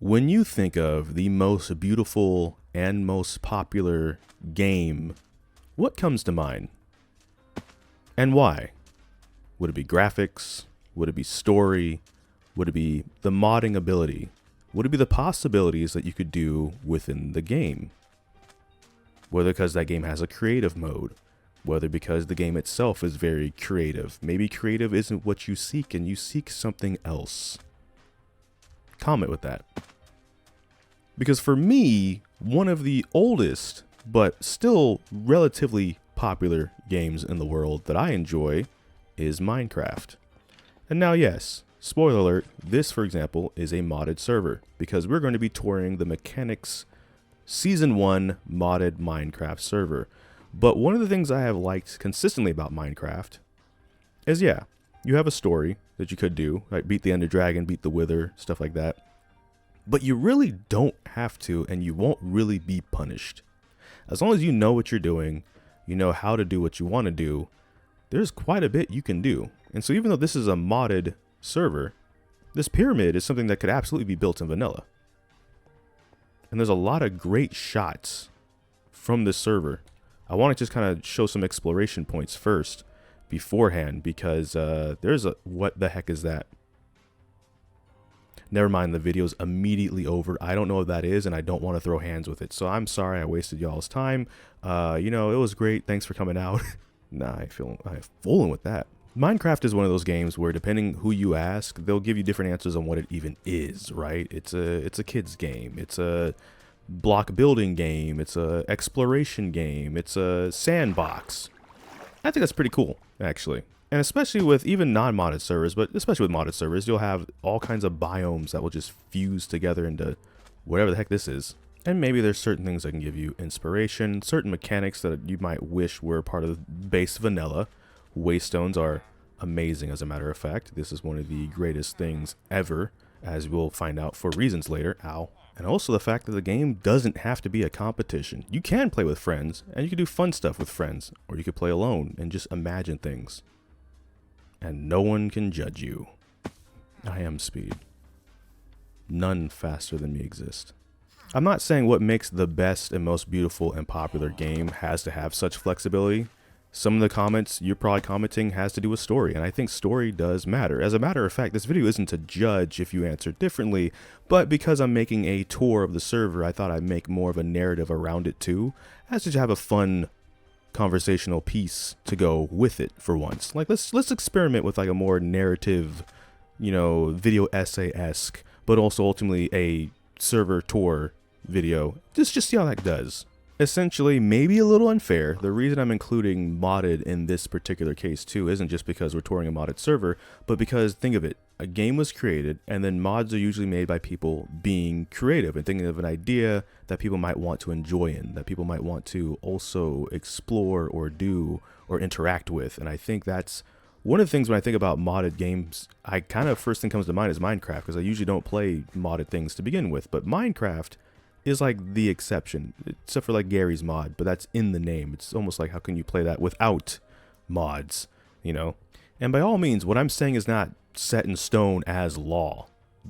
When you think of the most beautiful and most popular game, what comes to mind? And why? Would it be graphics? Would it be story? Would it be the modding ability? Would it be the possibilities that you could do within the game? Whether because that game has a creative mode, whether because the game itself is very creative. Maybe creative isn't what you seek and you seek something else. Comment with that. Because for me, one of the oldest, but still relatively popular games in the world that I enjoy is Minecraft. And now, yes, spoiler alert, this, for example, is a modded server because we're going to be touring the Mechanics Season 1 modded Minecraft server. But one of the things I have liked consistently about Minecraft is, yeah, you have a story that you could do, like beat the Ender Dragon, beat the Wither, stuff like that. But you really don't have to, and you won't really be punished. As long as you know what you're doing, you know how to do what you want to do, there's quite a bit you can do. And so even though this is a modded server, this pyramid is something that could absolutely be built in vanilla. And there's a lot of great shots from this server. I want to just kind of show some exploration points first beforehand because there's a what the heck is that? Never mind, the video's immediately over. I don't know what that is, and I don't want to throw hands with it. So I'm sorry I wasted y'all's time. You know, it was great. Thanks for coming out. Nah, I'm fooling with that. Minecraft is one of those games where depending who you ask, they'll give you different answers on what it even is, right? It's a kid's game. It's a block building game. It's a exploration game. It's a sandbox. I think that's pretty cool, actually. And especially with even non-modded servers, but especially with modded servers, you'll have all kinds of biomes that will just fuse together into whatever the heck this is. And maybe there's certain things that can give you inspiration, certain mechanics that you might wish were part of base vanilla. Waystones are amazing, as a matter of fact. This is one of the greatest things ever, as we'll find out for reasons later. Ow. And also the fact that the game doesn't have to be a competition. You can play with friends, and you can do fun stuff with friends, or you could play alone and just imagine things. And no one can judge you. I am Speed. None faster than me exist. I'm not saying what makes the best and most beautiful and popular game has to have such flexibility. Some of the comments you're probably commenting has to do with story, and I think story does matter. As a matter of fact, this video isn't to judge if you answer differently, but because I'm making a tour of the server, I thought I'd make more of a narrative around it too, as to have a fun conversational piece to go with it for once. Like let's experiment with like a more narrative, you know, video essay-esque, but also ultimately a server tour video. Just see how that does. Essentially, maybe a little unfair. The reason I'm including modded in this particular case too isn't just because we're touring a modded server, but because, think of it, a game was created and then mods are usually made by people being creative and thinking of an idea that people might want to enjoy in, that people might want to also explore or do or interact with. And I think that's one of the things when I think about modded games, I kind of first thing comes to mind is Minecraft, because I usually don't play modded things to begin with, but Minecraft is like the exception, except for like Gary's mod, but that's in the name. It's almost like, how can you play that without mods, you know? And by all means, what I'm saying is not set in stone as law.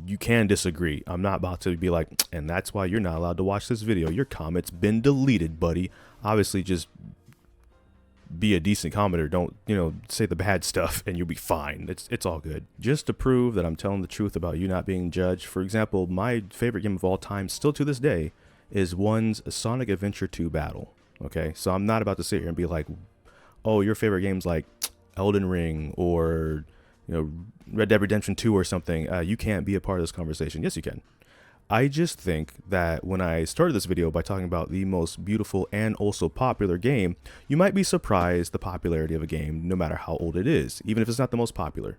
You can disagree. I'm not about to be like, and that's why you're not allowed to watch this video. Your comment's been deleted, buddy. Obviously, just be a decent commenter. Don't, you know, say the bad stuff and you'll be fine. It's all good. Just to prove that I'm telling the truth about you not being judged. For example, my favorite game of all time, still to this day, is one's Sonic Adventure 2 Battle. Okay, so I'm not about to sit here and be like, oh, your favorite game's like Elden Ring or, you know, Red Dead Redemption 2 or something. You can't be a part of this conversation. Yes, you can. I just think that when I started this video by talking about the most beautiful and also popular game, you might be surprised the popularity of a game no matter how old it is, even if it's not the most popular.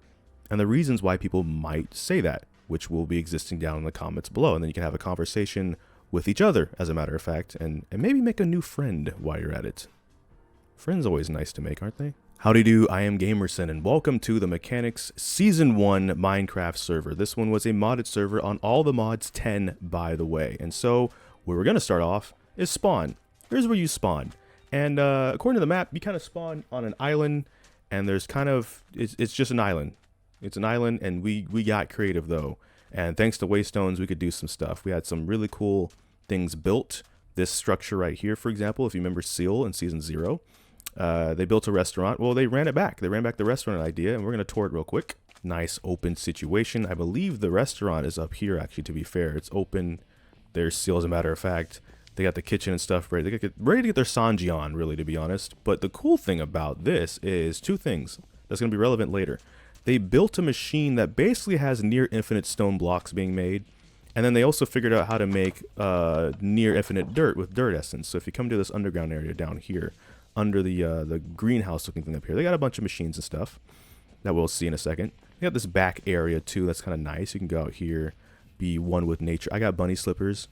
And the reasons why people might say that, which will be existing down in the comments below. And then you can have a conversation with each other, as a matter of fact, and maybe make a new friend while you're at it. Friends always nice to make, aren't they? Howdy do, I am Gamerson, and welcome to the Mechanics Season 1 Minecraft server. This one was a modded server on all the mods 10, by the way. And so, where we're going to start off is spawn. Here's where you spawn. And according to the map, you kind of spawn on an island, and there's kind of, it's just an island. It's an island, and we got creative, though. And thanks to Waystones, we could do some stuff. We had some really cool things built. This structure right here, for example, if you remember Seal in Season 0, they built a restaurant. Well, they ran it back. They ran back the restaurant idea, and we're going to tour it real quick. Nice open situation. I believe the restaurant is up here, actually, to be fair. It's open. There's Seal, as a matter of fact. They got the kitchen and stuff ready. They get ready to get their Sanji on, really, to be honest. But the cool thing about this is two things that's going to be relevant later. They built a machine that basically has near infinite stone blocks being made. And then they also figured out how to make near infinite dirt with dirt essence. So if you come to this underground area down here, under the greenhouse looking thing up here, they got a bunch of machines and stuff that we'll see in a second. They got this back area too. That's kind of nice. You can go out here, be one with nature. I got bunny slippers.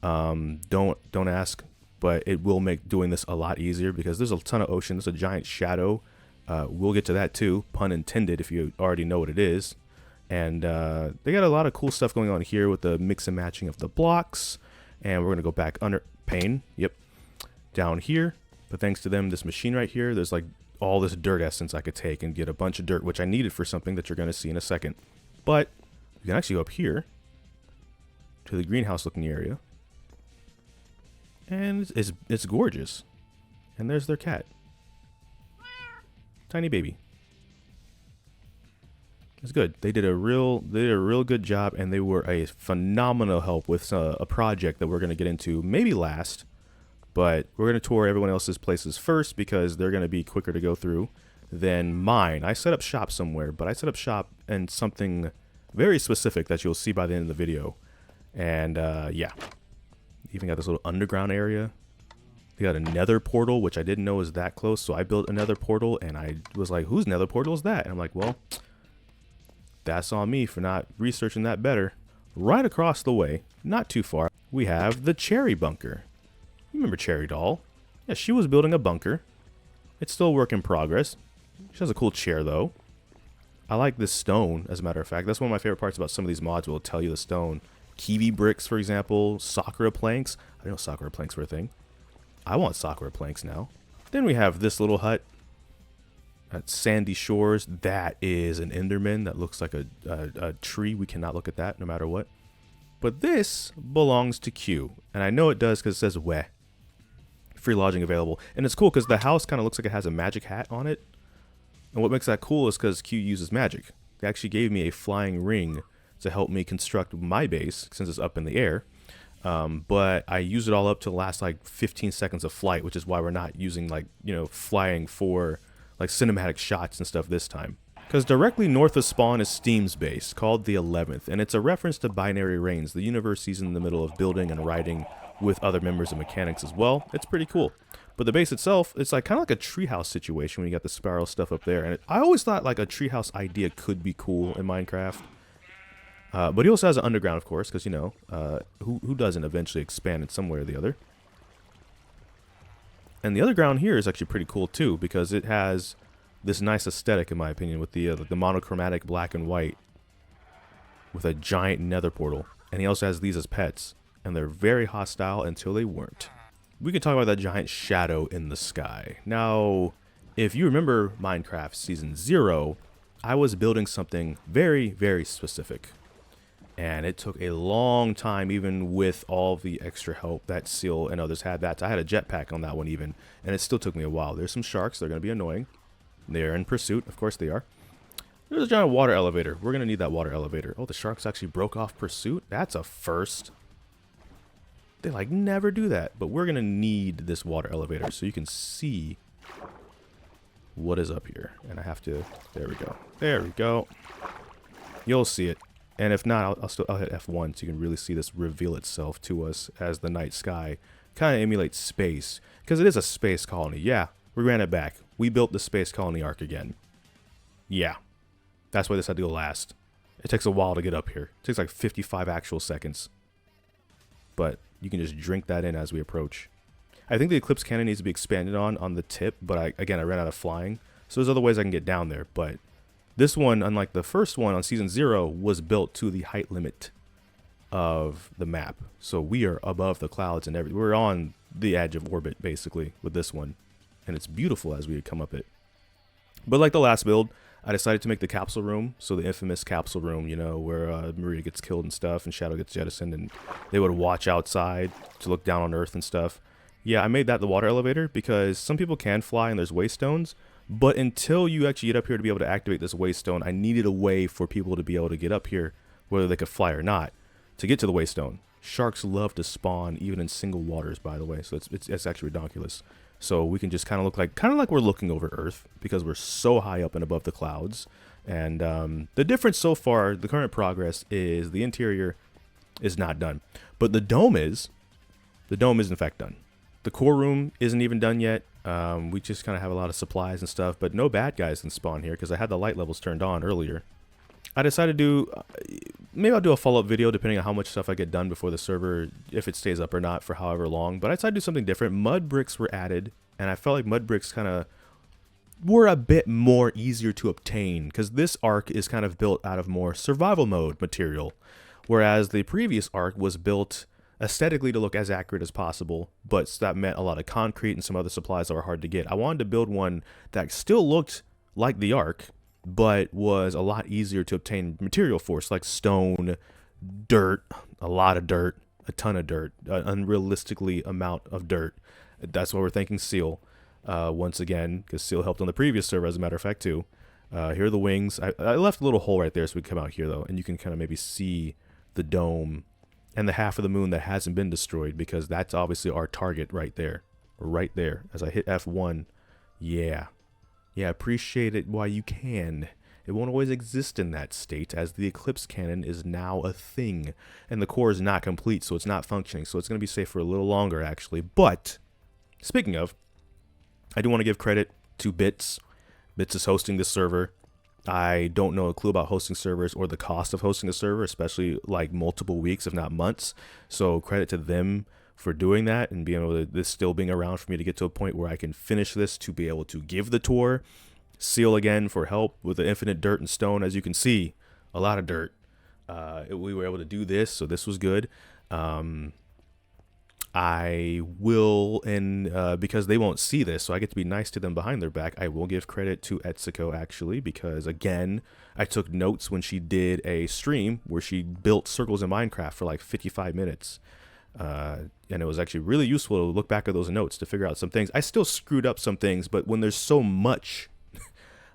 Don't ask, but it will make doing this a lot easier because there's a ton of ocean. There's a giant shadow. We'll get to that too, pun intended, if you already know what it is. And they got a lot of cool stuff going on here with the mix and matching of the blocks. And we're gonna go back under pane. Yep, down here. But thanks to them, this machine right here, there's like all this dirt essence I could take and get a bunch of dirt, which I needed for something that you're gonna see in a second. But you can actually go up here to the greenhouse looking area. And it's gorgeous. And there's their cat. Tiny baby. It's good. They did a real good job, and they were a phenomenal help with a project that we're going to get into maybe last. But we're going to tour everyone else's places first because they're going to be quicker to go through than mine. I set up shop somewhere, but I set up shop in something very specific that you'll see by the end of the video. And yeah. Even got this little underground area. They got a nether portal, which I didn't know was that close. So I built a nether portal, and I was like, whose nether portal is that? And I'm like, well, that's on me for not researching that better. Right across the way, not too far, we have the Cherry Bunker. You remember Cherry Doll? Yeah, she was building a bunker. It's still a work in progress. She has a cool chair, though. I like this stone, as a matter of fact. That's one of my favorite parts about some of these mods. Will tell you the stone. Kiwi bricks, for example, Sakura planks. I didn't know Sakura planks were a thing. I want Sakura planks now. Then we have this little hut at Sandy Shores. That is an Enderman that looks like a tree. We cannot look at that no matter what. But this belongs to Q. And I know it does because it says Weh. Free lodging available. And it's cool because the house kind of looks like it has a magic hat on it. And what makes that cool is because Q uses magic. They actually gave me a flying ring to help me construct my base since it's up in the air. But I used it all up to the last like 15 seconds of flight, which is why we're not using like, you know, flying for like cinematic shots and stuff this time. Because directly north of spawn is Steam's base called the 11th, and it's a reference to Binary Reigns, the universe he's in the middle of building and writing with other members of mechanics as well. It's pretty cool. But the base itself, it's like kind of like a treehouse situation when you got the spiral stuff up there. And I always thought like a treehouse idea could be cool in Minecraft. But he also has an underground, of course, because, you know, who doesn't eventually expand in some way or the other. And the underground here is actually pretty cool, too, because it has this nice aesthetic, in my opinion, with the monochromatic black and white with a giant nether portal. And he also has these as pets, and they're very hostile until they weren't. We can talk about that giant shadow in the sky. Now, if you remember Minecraft Season 0, I was building something very, very specific. And it took a long time, even with all the extra help that Seal and others had. I had a jetpack on that one even, and it still took me a while. There's some sharks. They're going to be annoying. They're in pursuit. Of course they are. There's a giant water elevator. We're going to need that water elevator. Oh, the sharks actually broke off pursuit? That's a first. They, like, never do that. But we're going to need this water elevator so you can see what is up here. And I have to... There we go. There we go. You'll see it. And if not, I'll hit F1 so you can really see this reveal itself to us as the night sky kind of emulates space. Because it is a space colony. Yeah, we ran it back. We built the space colony arc again. Yeah, that's why this had to go last. It takes a while to get up here. It takes like 55 actual seconds. But you can just drink that in as we approach. I think the Eclipse Cannon needs to be expanded on the tip. But I ran out of flying. So there's other ways I can get down there. But this one, unlike the first one on Season 0, was built to the height limit of the map. So we are above the clouds and everything. We're on the edge of orbit, basically, with this one. And it's beautiful as we come up it. But like the last build, I decided to make the capsule room, so the infamous capsule room, you know, where Maria gets killed and stuff, and Shadow gets jettisoned, and they would watch outside to look down on Earth and stuff. Yeah, I made that the water elevator because some people can fly and there's waystones, but until you actually get up here to be able to activate this waystone, I needed a way for people to be able to get up here, whether they could fly or not, to get to the waystone. Sharks love to spawn even in single waters, by the way, so it's actually ridiculous. So we can just kind of look like we're looking over Earth because we're so high up and above the clouds. And the difference so far, the current progress is the interior is not done, but the dome is in fact done. The core room isn't even done yet. We just kind of have a lot of supplies and stuff, but no bad guys can spawn here because I had the light levels turned on earlier. I decided to do, maybe I'll do a follow-up video depending on how much stuff I get done before the server, if it stays up or not for however long, but I decided to do something different. Mud bricks were added, and I felt like mud bricks kind of were a bit more easier to obtain because this arc is kind of built out of more survival mode material, whereas the previous arc was built aesthetically to look as accurate as possible, but that meant a lot of concrete and some other supplies that were hard to get. I wanted to build one that still looked like the arc, but was a lot easier to obtain material for, like stone, dirt, a lot of dirt, a ton of dirt, an unrealistically amount of dirt. That's why we're thanking Seal once again, because Seal helped on the previous server, as a matter of fact, too. Here are the wings. I left a little hole right there so we can come out here, though, and you can kind of maybe see the dome and the half of the moon that hasn't been destroyed, because that's obviously our target right there. Right there. As I hit F1. Yeah. Yeah, appreciate it while you can. It won't always exist in that state, as the Eclipse Cannon is now a thing. And the core is not complete, so it's not functioning. So it's going to be safe for a little longer, actually. But, speaking of, I do want to give credit to Bits. Bits is hosting this server. I don't know a clue about hosting servers or the cost of hosting a server, especially like multiple weeks, if not months. So credit to them for doing that and being able to, this still being around for me to get to a point where I can finish this to be able to give the tour. Seal again for help with the infinite dirt and stone. As you can see, a lot of dirt. We were able to do this, so this was good. I will, and because they won't see this, so I get to be nice to them behind their back, I will give credit to Etsuko, actually, because, again, I took notes when she did a stream where she built circles in Minecraft for like 55 minutes. And it was actually really useful to look back at those notes to figure out some things. I still screwed up some things, but when there's so much,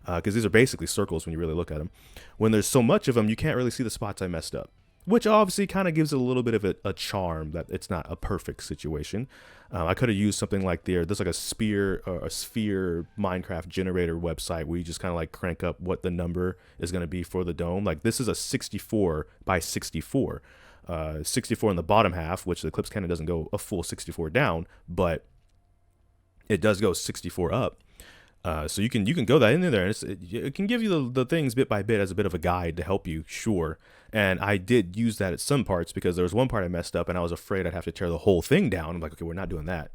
because these are basically circles when you really look at them, when there's so much of them, you can't really see the spots I messed up. Which obviously kind of gives it a little bit of a charm that it's not a perfect situation. I could have used something like there's like a sphere Minecraft generator website where you just kind of like crank up what the number is going to be for the dome. Like this is a 64 by 64. 64 in the bottom half, which the Eclipse Cannon doesn't go a full 64 down, but it does go 64 up. So you can go that in there, and it can give you the things bit by bit as a bit of a guide to help you, sure. And I did use that at some parts because there was one part I messed up and I was afraid I'd have to tear the whole thing down. I'm like, okay, we're not doing that.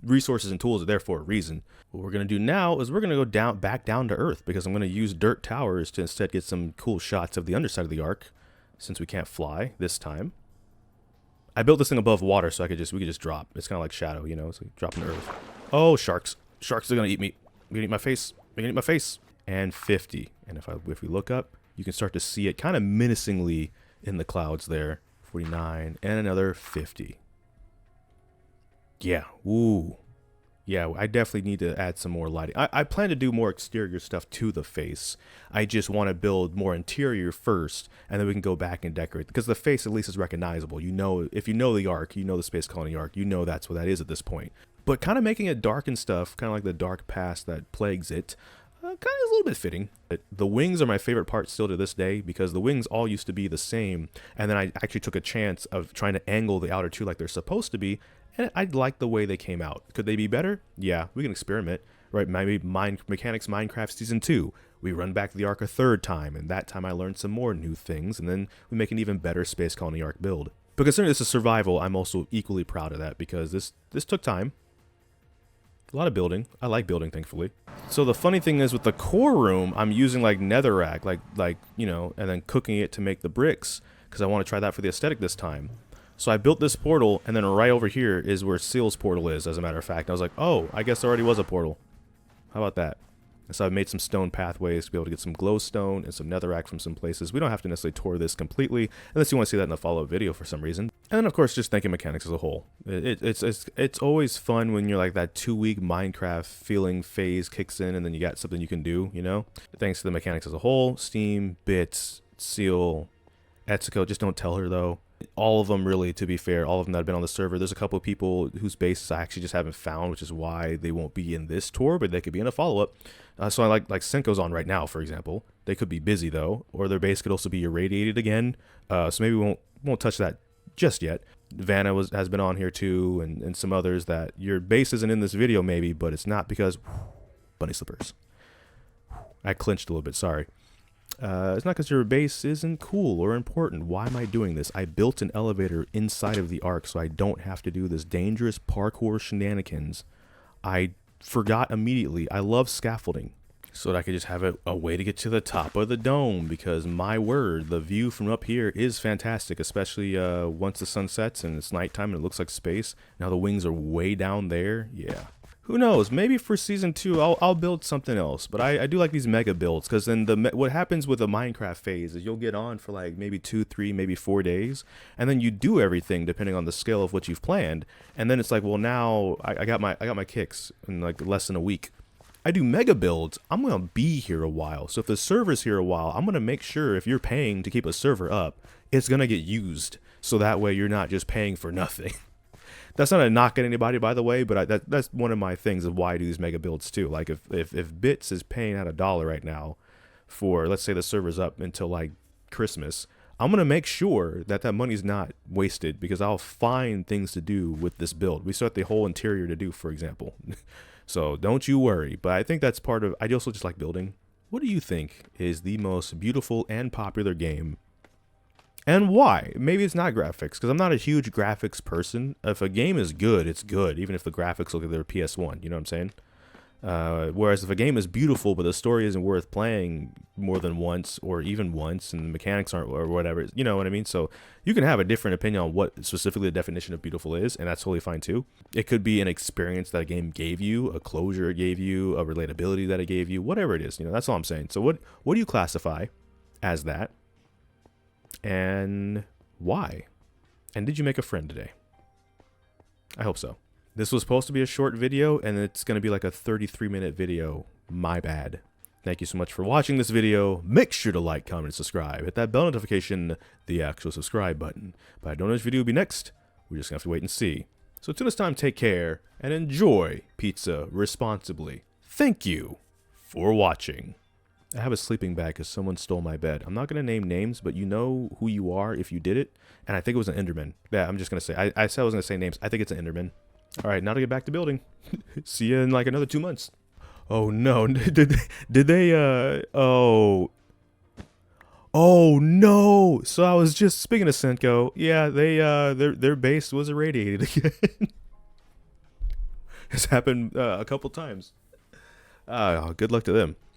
Resources and tools are there for a reason. What we're going to do now is we're going to go back down to Earth, because I'm going to use dirt towers to instead get some cool shots of the underside of the arc, since we can't fly this time. I built this thing above water so we could just drop. It's kind of like Shadow, you know, so dropping to Earth. Oh, sharks. Sharks are going to eat me. They're going to eat my face. They're going to eat my face. And 50. And if we look up, you can start to see it kind of menacingly in the clouds there. 49 and another 50. Yeah. Ooh. Yeah, I definitely need to add some more lighting. I plan to do more exterior stuff to the face. I just want to build more interior first, and then we can go back and decorate. Because the face at least is recognizable. You know, if you know the arc, you know the Space Colony arc, you know that's what that is at this point. But kind of making it dark and stuff, kind of like the dark past that plagues it, kind of a little bit fitting. The wings are my favorite part still to this day, because the wings all used to be the same, and then I actually took a chance of trying to angle the outer two like they're supposed to be, and I like the way they came out. Could they be better? Yeah, we can experiment. Right, maybe Mechanics Minecraft Season 2. We run back the arc a third time, and that time I learned some more new things, and then we make an even better Space Colony arc build. But considering this is survival, I'm also equally proud of that, because this took time. A lot of building. I like building, thankfully. So the funny thing is, with the core room, I'm using like netherrack, like you know, and then cooking it to make the bricks, because I want to try that for the aesthetic this time. So I built this portal, and then right over here is where Seal's portal is, as a matter of fact. I was like, oh, I guess there already was a portal. How about that? So I've made some stone pathways to be able to get some glowstone and some netherrack from some places. We don't have to necessarily tour this completely, unless you want to see that in a follow-up video for some reason. And then, of course, just thinking mechanics as a whole. It's always fun when you're like that 2-week Minecraft feeling phase kicks in, and then you got something you can do, you know? Thanks to the mechanics as a whole, Steam, Bits, Seal, Etsuko, just don't tell her though. All of them, really, to be fair, all of them that have been on the server. There's a couple of people whose bases I actually just haven't found, which is why they won't be in this tour, but they could be in a follow-up. So I like Senko's on right now, for example. They could be busy though, or their base could also be irradiated again. So maybe we won't touch that just yet. Vanna has been on here too, and some others that your base isn't in this video maybe, but it's not because bunny slippers. I clinched a little bit, sorry. It's not because your base isn't cool or important. Why am I doing this? I built an elevator inside of the Ark so I don't have to do this dangerous parkour shenanigans. I forgot immediately. I love scaffolding so that I could just have a way to get to the top of the dome, because my word, the view from up here is fantastic, especially once the sun sets and it's nighttime and it looks like space. Now the wings are way down there. Yeah. Who knows? Maybe for season 2, I'll build something else. But I do like these mega builds, because then what happens with a Minecraft phase is you'll get on for like maybe 2, 3, maybe 4 days, and then you do everything depending on the scale of what you've planned. And then it's like, well, now I got my kicks in like less than a week. I do mega builds. I'm gonna be here a while. So if the server's here a while, I'm gonna make sure if you're paying to keep a server up, it's gonna get used. So that way you're not just paying for nothing. That's not a knock at anybody, by the way, but that's one of my things of why I do these mega builds too. Like if Bits is paying out $1 right now for, let's say the server's up until like Christmas, I'm going to make sure that money's not wasted, because I'll find things to do with this build. We still have the whole interior to do, for example. So don't you worry. But I think that's part of, I also just like building. What do you think is the most beautiful and popular game? And why? Maybe it's not graphics, because I'm not a huge graphics person. If a game is good, it's good, even if the graphics look like they're PS1, you know what I'm saying? Whereas if a game is beautiful, but the story isn't worth playing more than once, or even once, and the mechanics aren't, or whatever, you know what I mean? So you can have a different opinion on what specifically the definition of beautiful is, and that's totally fine too. It could be an experience that a game gave you, a closure it gave you, a relatability that it gave you, whatever it is, you know, that's all I'm saying. So what do you classify as that? And why? And did you make a friend today? I hope so. This was supposed to be a short video, and it's going to be like a 33-minute video. My bad. Thank you so much for watching this video. Make sure to like, comment, and subscribe. Hit that bell notification, the actual subscribe button. But I don't know which video will be next. We're just going to have to wait and see. So until this time, take care and enjoy pizza responsibly. Thank you for watching. I have a sleeping bag because someone stole my bed. I'm not going to name names, but you know who you are if you did it. And I think it was an Enderman. Yeah, I'm just going to say. I said I was going to say names. I think it's an Enderman. All right, now to get back to building. See you in like another 2 months. Oh, no. Did they, oh. Oh, no. So I was just, speaking of Senko, yeah, they, their base was irradiated again. It's happened a couple times. Good luck to them.